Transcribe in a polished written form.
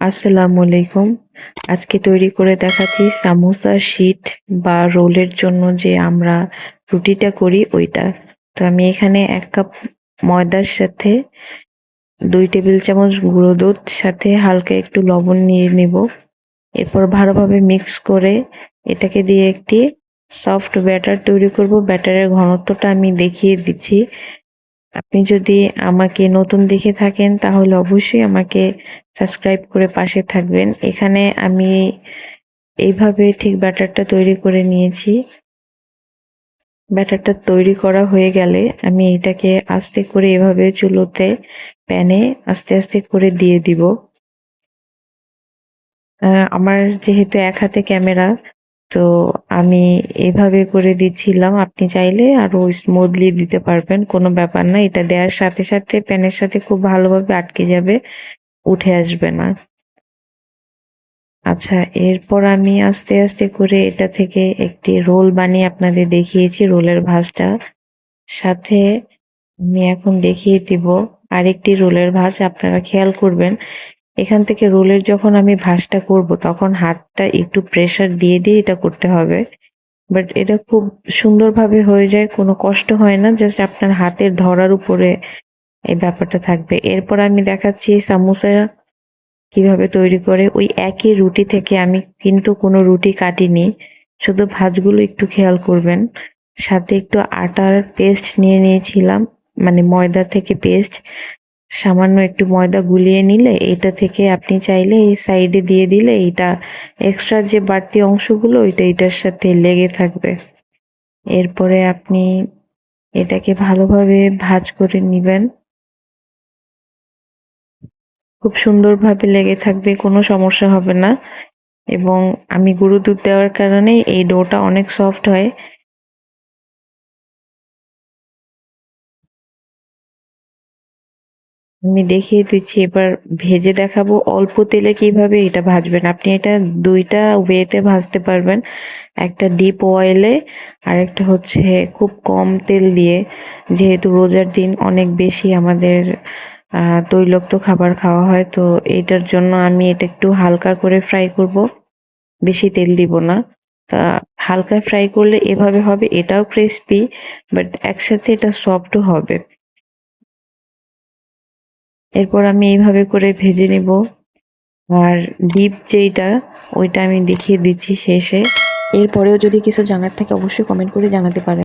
আসসালামু আলাইকুম। আজকে তৈরি করে দেখাচ্ছি সামোসার শীট বা রোলের জন্য যে আমরা রুটিটা করি ওইটা। তো আমি এখানে ১ কাপ ময়দার সাথে ২ টেবিল চামচ গুঁড়ো দুধ সাথে হালকা একটু লবণ নিয়ে নেব। এরপর ভালোভাবে মিক্স করে এটাকে দিয়ে একটি সফট ব্যাটার তৈরি করব। ব্যাটারের ঘনত্বটা আমি দেখিয়ে দিচ্ছি। আপনি যদি আমাকে নতুন দেখে থাকেন তাহলে অবশ্যই আমাকে সাবস্ক্রাইব করে পাশে থাকবেন। এখানে আমি এইভাবে ঠিক ব্যাটারটা তৈরি করে নিয়েছি। ব্যাটারটা তৈরি করা হয়ে গেলে আমি এটাকে আস্তে করে এভাবে চুলোতে প্যানে আস্তে আস্তে করে দিয়ে দিব। আমার যেহেতু এক হাতে ক্যামেরা, তো আমি এভাবে করে দিচ্ছিলাম। আপনি চাইলে আরো স্মুথলি দিতে পারবেন, কোনো ব্যাপার না। এটা দেওয়ার সাথে সাথে প্যানের সাথে খুব ভালোভাবে আটকে যাবে, উঠে আসবে না। আচ্ছা, এরপর আমি আস্তে আস্তে করে এটা থেকে একটি রোল বানিয়ে আপনাদের দেখিয়েছি, রোলের ভাঁজটা। সাথে আমি এখন দেখিয়ে দিব আরেকটি রোলের ভাঁজ। আপনারা খেয়াল করবেন, এখান থেকে রোলের যখন আমি ভাঁজটা করব তখন হাতটা একটু প্রেসার দিয়ে দিয়ে এটা করতে হবে। বাট এটা খুব সুন্দরভাবে হয়ে যায়, কোনো কষ্ট হয় না। জাস্ট আপনার হাতের ধরার উপরে এই ব্যাপারটা থাকবে। এরপর আমি দেখাচ্ছি সামোসা কিভাবে তৈরি করে। ওই একই রুটি থেকে আমি কিন্তু কোনো রুটি কাটিনি, শুধু ভাঁজগুলো একটু খেয়াল করবেন। সাথে একটু আটার পেস্ট নিয়ে নিয়েছিলাম, মানে ময়দা থেকে পেস্ট। সামান্য একটু ময়দা গুলিয়ে নিলে এটা থেকে আপনি চাইলে এই সাইডে দিয়ে দিলে এটা এক্সট্রা যে বাড়তি অংশগুলো ওইটা এটার সাথে লেগে থাকবে। এরপরে আপনি এটাকে ভালোভাবে ভাঁজ করে নিবেন। খুব সুন্দরভাবে লেগে থাকবে, কোনো সমস্যা হবে না। এবং আমি গুঁড়ো দুধ দেওয়ার কারণে এই ডোটা অনেক সফট হয়। আমি দেখিয়ে দিচ্ছি, এবার ভেজে দেখাবো অল্প তেলে কিভাবে এটা ভাজবেন। আপনি এটা ২টা ওয়েতে ভাজতে পারবেন, একটা ডিপ অয়েলে আর একটা হচ্ছে খুব কম তেল দিয়ে। যেহেতু রোজার দিন অনেক বেশি আমাদের তৈলাক্ত খাবার খাওয়া হয়, তো এটার জন্য আমি এটা একটু হালকা করে ফ্রাই করব, বেশি তেল দিব না। তা হালকা ফ্রাই করলে এভাবে হবে, এটাও ক্রিস্পি বাট একসাথে এটা সফটও হবে। এরপর আমি এইভাবে করে ভেজে নেব। আর ডিপ যেইটা ওইটা আমি দেখিয়ে দিচ্ছি শেষে। এরপরেও যদি কিছু জানার থাকে অবশ্যই কমেন্ট করে জানাতে পারেন।